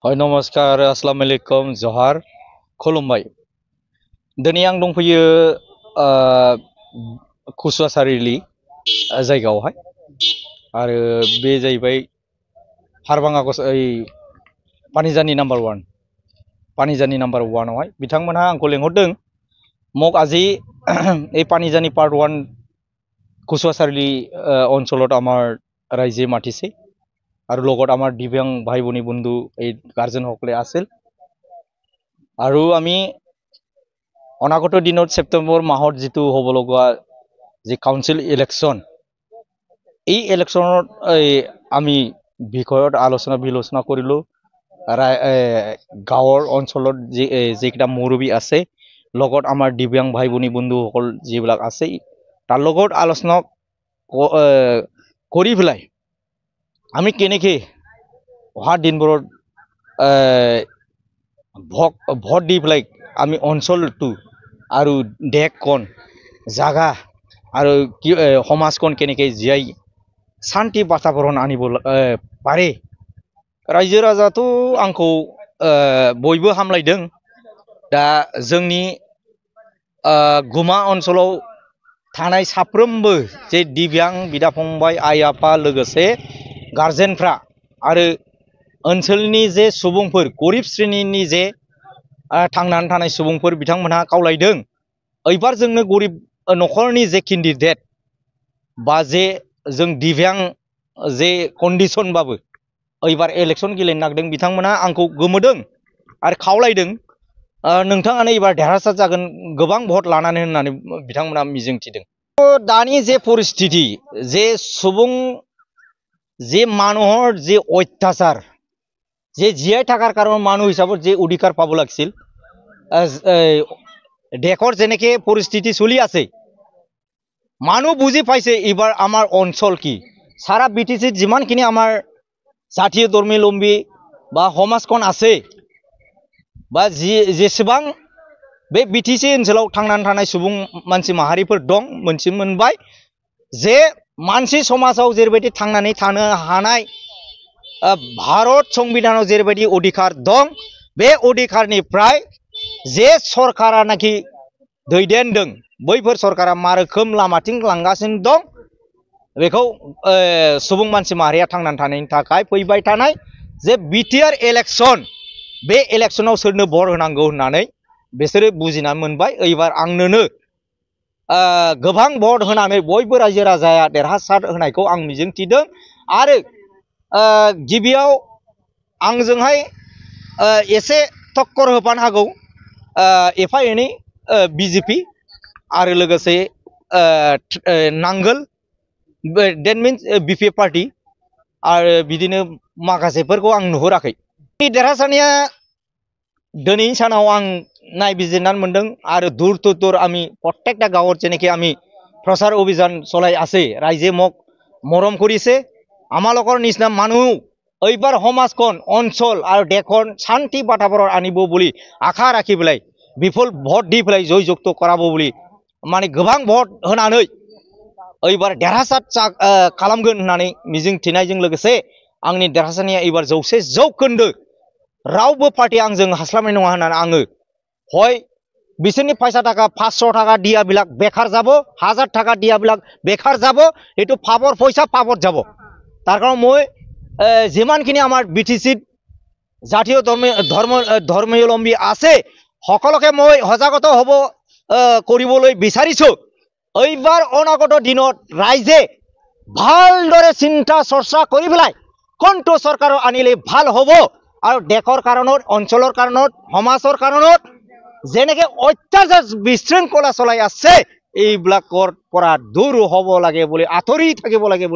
Hai namaskar, assalamualaikum, Johar, खुलुमबाय। दिनै आं दंफैयो कुसुवासारिलि जायगायावहाय आरो बे जाहैबाय हारबाङा पानिजानि नाम्बार 1 पानिजानि नाम्बार 1 आवहाय बिथांमोनहा आंखौ लेंहरदों मग আজি এই পানিজানি পার্ট 1 কুসুৱাসাৰিলি অঞ্চলত আমাৰ ৰাইজে মাতিছে আৰু লগত আমাৰ দিব্যাং ভাই ভনী বন্ধু এই গাৰ্জেনসকলে আছিল আৰু আমি অনাগত দিনত সেপ্টেম্বৰ মাহত যেটো হ'ব লগা যে কাউন্সিল ইলেকশন এই ইলেকশনত আমি বিষয়ত আলোচনা বিলোচনা কৰিলো গাঁৱৰ অঞ্চলত যেটা মুৰবী আছে লগত আমাৰ দিব্যাং ভাই ভনী বন্ধুসকল যিবিলাক আছে তাৰ লগত আলোচনা কৰি পেলাই আমি কেনেকে অহা দিনবোৰত ভোট দি পেলাই আমি অঞ্চলটো আৰু দেশখন জাগা আৰু সমাজখন কেনেকে জীয়াই শান্তি বাতাবৰণ আনিব পাৰে ৰাইজো ৰাজাটো आंखौ बयबो हामलायदों दा जोंनि गुमा ओनसोलाव थानाय साफ्रोमबो जे दिब्यां बिदा फंबाय आइ आफा लोगोसे गार्जेनफ्रा आरो ओनसोलनि जे सुबुंफोर गरिब श्रेणीनि जे थांनानै थानाय सुबुंफोर बिथांमोनहा खावलायदों ओइबार जोंनो गरिब नखरनि जे केन्डिडेट बा जे जों दिब्यां जे कन्डिशन बाबो ओइबार इलेक्शन गेलेनो नागिरदों बिथांमोनहा आंखौ गोमोदों आरो खावलायदों नोंथाङानो एबार देरहासार जागोन गोबां भट लानानै होननानै बिथांमोना मिजिंथिदों दानि जे परिस्थिति जे सुबुं जे মানুহৰ যে অত্যাচাৰ যে জিয়াই থাকাৰ কাৰণে মানুষ হিসাবে যে অধিকাৰ পাব লাগছিল দেশৰ যেনেকে পৰিস্থিতি চলি আছে মানুহ বুজি পাইছে এবাৰ আমাৰ অঞ্চল কি সাৰা বিটিসি যিমানখিনি আমাৰ জাতীয় ধৰ্মাৱলম্বী বা সমাজখন আছে বা जेसेबां बे बिटिसि ओनसोलाव थांनानै थानाय सुबुं मानसि माहारिफोर दं मोनसे मोनबाय जे मानसि समाजाव जेरैबायदि थांनानै थानो हानाय भारत संविधानाव जेरैबायदि अधिकार दं बे अधिकारनिफ्राय जे सरकारा नाखि दैदेनदों बैफोर सरकारा मा रोखोम लामाथिं लांगासिनो दं बेखौ सुबुं मानसि माहारिया थांनानै थानायनि थाखाय फैबाय थानाय जे बिटिआर इलेक्शन बे इलेक्शनाव सोरनो भट होनांगौ होननानै बिसोरो बुजिनानै मोनबाय एबार आंनोनो गोबां भट होनानै बयबो रायजो राजाया देरहासार होनायखौ आं मिजिंथिदों आरो गिबियाव आंजोंहाय एसे टक्कर होफानो हागौ एफा एनै बिजेपि आरो लोगोसे नांगोल डेट मीन्स बिपिएफ पार्टी आरो बिदिनो माखासेफोरखौ आं नुहुराखै देरहासारनाया दिनैनि सानाव आं नायबिजिरनानै मोनदों आरो दूर दूर आमी प्रत्येकटा गाँव जेनेके आमी प्रचार अभियान चलाई आसे राइजे मक मरम करिसे आमालोकर निचिना मानुह एबार समाजखन अञ्चल आरो देशखन शान्ति बाताबरण आनिब बुलि आखा राखि पेलाय विपुल भट दि पेलाय जय जुक्त कराबो बुलि माने गोबां भट होनानै एबार देरहासार खालामगोन होननानै मिजिंथिनायजों लोगोसे आंनि देरहासारनाया एबार 100% रावबो पार्टी आंजों हास्लाबनाय नङा होननानै आङो हय बिसोरनि फैसा थाखा 500 टाका दिया बिलाक बेकार जाबो 1000 टाका दिया बिलाक बेकार जाबो एटु फाबर पैसा फाबर जाबो तार कारण মই जिमानखिनि आमार बिटिसि জাতীয় ধৰ্মাৱলম্বী আছে সকলোকে মই সজাগত হ'ব কৰিবলৈ বিচাৰিছো এইবাৰ অনাগত দিনত ৰাইজে ভালদৰে চিন্তা চৰ্চা কৰি পেলাই কোনটো চৰকাৰ আনিলে ভাল হ'ব আৰু দেশৰ কাৰণত অঞ্চলৰ কাৰণত সমাজৰ কাৰণত যেনেকে অত্যাচাৰ বিশৃংখলা চলাই আছে এইবিলাকৰ পৰা দূৰ হ'ব লাগে বুলি আঁতৰি থাকিব লাগে বুলি